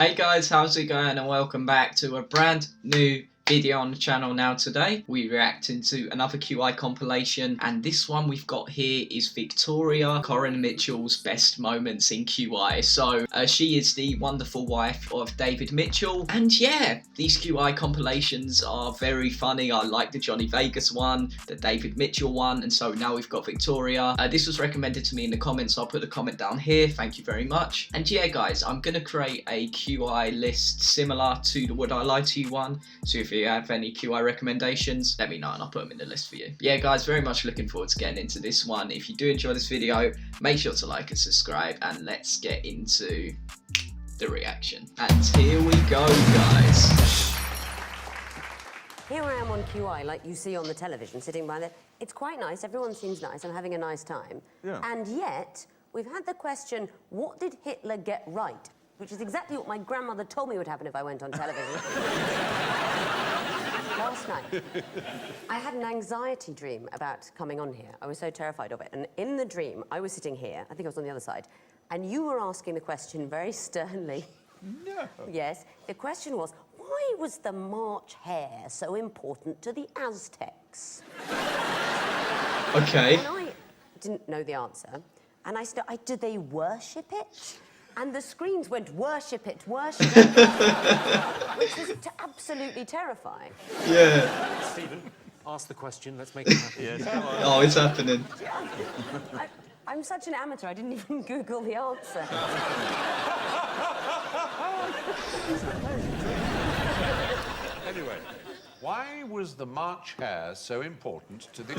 Hey guys, how's it going, and welcome back to a brand new video on the channel. Now today we're reacting to another QI compilation, and this one we've got here is Victoria Coren Mitchell's best moments in QI. So she is the wonderful wife of David Mitchell, and yeah, these QI compilations are very funny. I like the Johnny Vegas one, the David Mitchell one, and so now we've got Victoria. This was recommended to me in the comments, so I'll put a comment down here. Thank you very much. And yeah guys, I'm gonna create a QI list similar to the Would I Lie to You one, so if you have any QI recommendations, let me know and I'll put them in the list for you. Yeah guys, very much looking forward to getting into this one. If you do enjoy this video, make sure to like and subscribe, and let's get into the reaction. And here we go guys. Here I am on QI, like you see on the television, sitting by there. It's quite nice, everyone seems nice, I'm having a nice time. Yeah. And yet, we've had the question, what did Hitler get right? Which is exactly what my grandmother told me would happen if I went on television. Last night, I had an anxiety dream about coming on here. I was so terrified of it. And in the dream, I was sitting here, I think I was on the other side, and you were asking the question very sternly. No. Yes, the question was, why was the March hare so important to the Aztecs? Okay. And I didn't know the answer, and I said, did they worship it? And the screens went, worship it, worship it. Which was absolutely terrifying. Yeah. Stephen, ask the question, let's make it happen. Yes. Oh, it's happening. I'm such an amateur, I didn't even Google the answer. Anyway, why was the March hare so important to the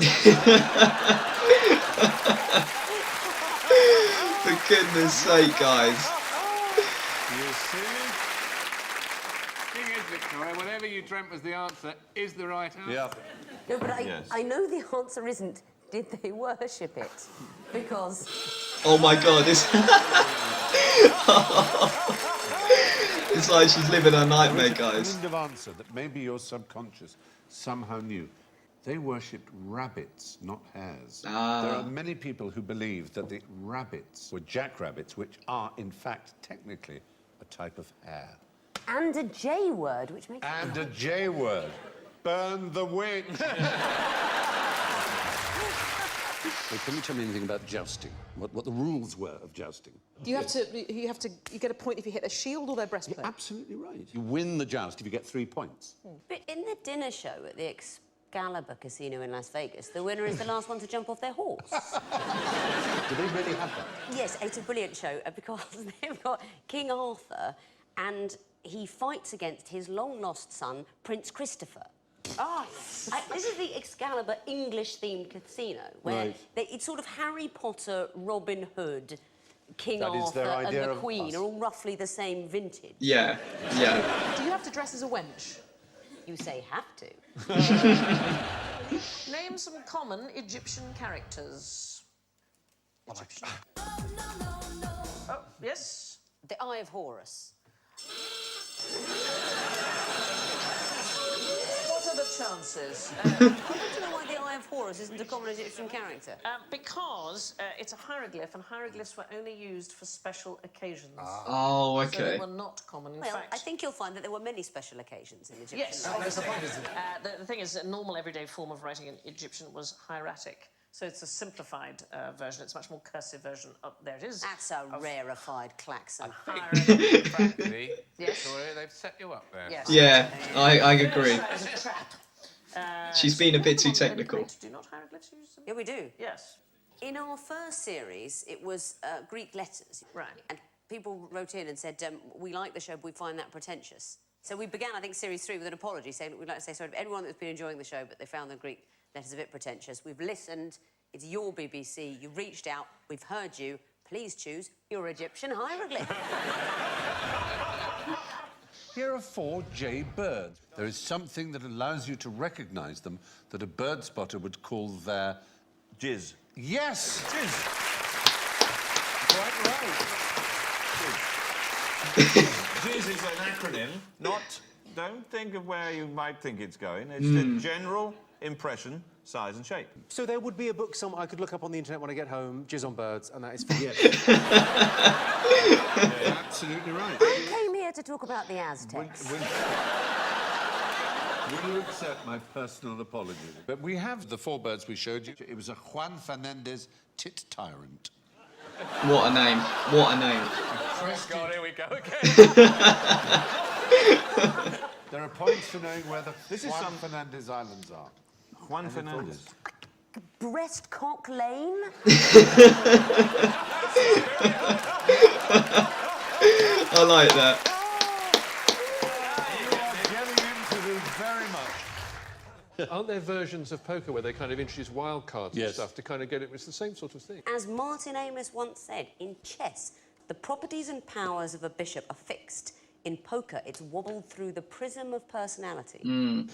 For goodness sake, guys. You see? Thing is, Victoria, whatever you dreamt was the answer is the right answer. Yeah. No, but Yes. I know the answer isn't, did they worship it? Because... Oh my god, it's... It's like she's living her nightmare, guys. Kind of answer that maybe your subconscious somehow knew. They worshipped rabbits, not hares. There are many people who believe that the rabbits were jackrabbits, which are, in fact, technically a type of hare. And a J word, which makes... And a J word. Burn the witch. Well, can you tell me anything about jousting? What the rules were of jousting? You get a point if you hit their shield or their breastplate. Absolutely right. You win the joust if you get 3 points. But in the dinner show at the Excalibur Casino in Las Vegas, the winner is the last one to jump off their horse. Do they really have that? Yes, it's a brilliant show because they've got King Arthur and he fights against his long-lost son, Prince Christopher. Ah, This is the Excalibur English-themed casino, where Right. it's sort of Harry Potter, Robin Hood, King That is Arthur their and idea the of Queen us. are all roughly the same vintage. Yeah, yeah. do you have to dress as a wench? You say have to. Name some common Egyptian characters. Egyptian. Oh, yes? The Eye of Horus. What are the chances? I want to know why the Eye of Horus isn't a common Egyptian character. Because it's a hieroglyph, and hieroglyphs were only used for special occasions. Oh, So they okay. were not common. In Well, fact, I think you'll find that there were many special occasions in Egyptian yes. life. That's the point, isn't it? The thing is, a normal everyday form of writing in Egyptian was hieratic. So it's a simplified version. It's a much more cursive version. Oh, there it is. That's a rarefied klaxon. Hieratic. Frankly, Yes. Victoria, they've set you up there. Yes. Yeah, I agree. It's a trap. She's been a bit too Common technical. Great. Do not hieroglyphs use them? Yeah, we do. Yes. In our first series, it was Greek letters. Right. And people wrote in and said, we like the show, but we find that pretentious. So we began, I think, series 3 with an apology, saying we'd like to say sorry to everyone that's been enjoying the show, but they found the Greek letters a bit pretentious. We've listened. It's your BBC. You've reached out. We've heard you. Please choose your Egyptian hieroglyph. Here are 4 J birds. There is something that allows you to recognize them that a bird spotter would call their... Jizz. Yes! Jizz. Quite right. Jizz is an acronym, not... Don't think of where you might think it's going. It's the general impression, size and shape. So there would be a book I could look up on the internet when I get home, Jizz on birds, and that is for you. Absolutely right. I came here to talk about the Aztecs. Will you accept my personal apology? But we have the 4 birds we showed you. It was a Juan Fernandez tit tyrant. What a name. What a name. Oh, God, here we go again. There are points for knowing where the Juan Fernandez Islands are. Juan Fernandez. Breastcock Lane? I like that. Getting into this very much. Aren't there versions of poker where they kind of introduce wild cards and Yes. stuff to kind of get it? It's the same sort of thing. As Martin Amis once said, in chess, the properties and powers of a bishop are fixed. In poker, it's wobbled through the prism of personality.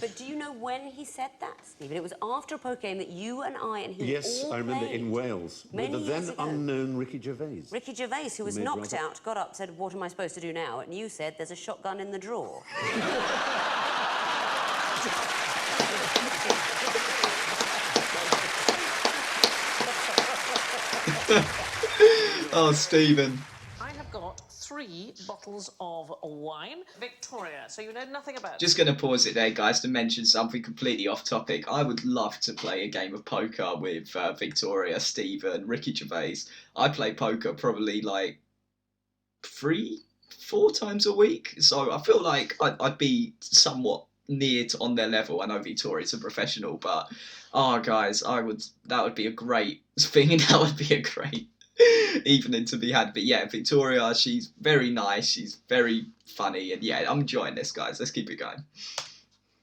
But do you know when he said that, Stephen? It was after a poker game that you and I and he Yes, all I remember played. in Wales. Many with the years then ago. unknown Ricky Gervais. Ricky Gervais, who was Made knocked rather- out, got up, said, "What am I supposed to do now?" And you said, "There's a shotgun in the drawer." Oh, Stephen. I have got 3 bottles of wine. Victoria, so you know nothing about Just going to pause it there, guys, to mention something completely off topic. I would love to play a game of poker with Victoria, Stephen, Ricky Gervais. I play poker probably like 3-4 times a week. So I feel like I'd be somewhat near to on their level. I know Victoria's a professional, but guys, that would be a great thing, and that would be a great evening to be had. But yeah, Victoria, she's very nice, she's very funny, and yeah, I'm enjoying this, guys. Let's keep it going.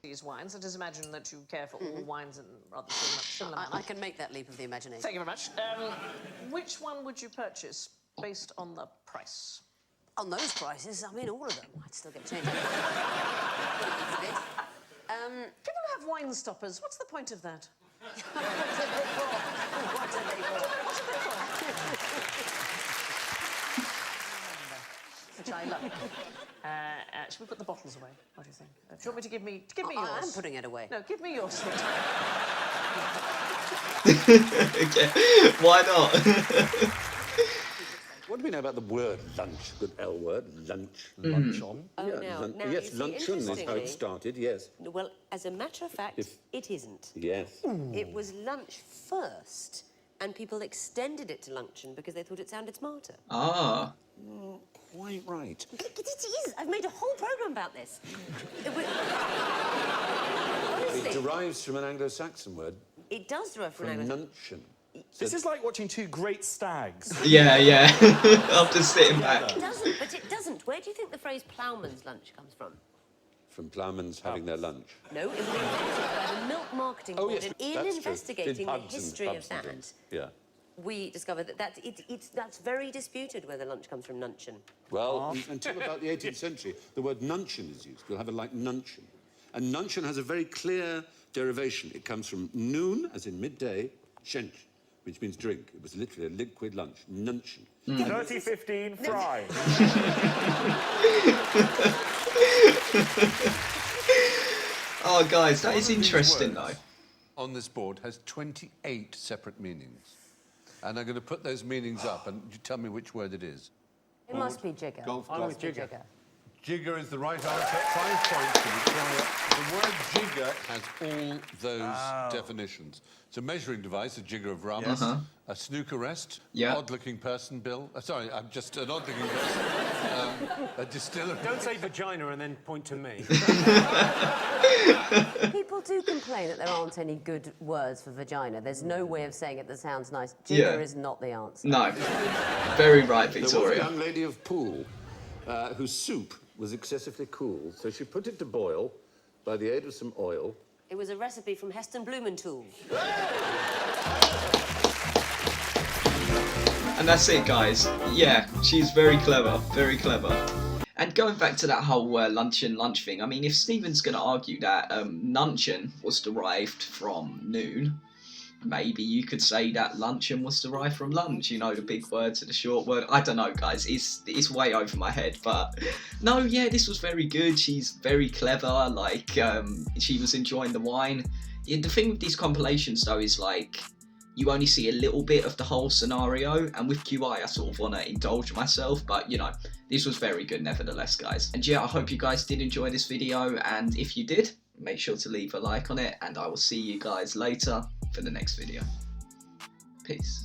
these wines. I just imagine that you care for all wines in rather similar I can make that leap of the imagination. Thank you very much. Which one would you purchase based on the price? On those prices, I mean, all of them. I'd still get changed. People have wine stoppers. What's the point of that? Which I love. Should we put the bottles away? What do you think? Do you want me to give me yours? I am putting it away. No, give me yours. Okay. Why not? What do we know about the word lunch? Good L word, lunch. Luncheon. Oh, Yeah, now, yes, you see, luncheon is how it interestingly- started, yes. Well, as a matter of fact, it isn't. Yes. It was lunch first, and people extended it to luncheon because they thought it sounded smarter. Ah. Quite right. It is. I've made a whole programme about this. It Honestly, derives from an Anglo-Saxon word, it does derive from from an nuncheon. This is like watching two great stags. Yeah, yeah. I'm just sitting back. It doesn't, but it doesn't. Where do you think the phrase ploughman's lunch comes from? From ploughmen's having their lunch. No, it was invented by the Milk Marketing Oh, Board. yes, In that's true. investigating In the pubs and- history pubs of and that, things. Yeah. we discovered that that's very disputed whether lunch comes from nuncheon. Well, until about the 18th century, the word nuncheon is used. We'll have it like nuncheon. And nuncheon has a very clear derivation. It comes from noon, as in midday, schench, which means drink. It was literally a liquid lunch, nuncheon. 3015 fry. Oh, guys, that One is of these interesting, though. words on this board has 28 separate meanings. And I'm going to put those meanings up, and you tell me which word it is. It must be jigger. Golf I'm club. with jigger. Jigger is the right answer. 5 points to Victoria. The word jigger has all those definitions. It's a measuring device, a jigger of rum, a snooker rest, Yeah. odd-looking person, Bill. Sorry, I'm just an odd-looking person. A distillery. Don't say vagina and then point to me. People do complain that there aren't any good words for vagina. There's no way of saying it that sounds nice. Yeah. Jigger is not the answer. No. Very right, There was a Victoria. young lady of Poole whose soup was excessively cool, so she put it to boil by the aid of some oil. It was a recipe from Heston Blumenthal. And that's it, guys. Yeah, she's very clever, very clever. And going back to that whole luncheon lunch thing, I mean, if Stephen's going to argue that nuncheon was derived from noon, maybe you could say that luncheon was derived from lunch, you know, the big word to the short word. I don't know, guys, it's way over my head, but no, yeah, this was very good. She's very clever, like, she was enjoying the wine. Yeah, the thing with these compilations, though, is like, you only see a little bit of the whole scenario, and with QI I sort of want to indulge myself, but you know, this was very good nevertheless, guys. And yeah, I hope you guys did enjoy this video, and if you did, make sure to leave a like on it, and I will see you guys later for the next video. Peace.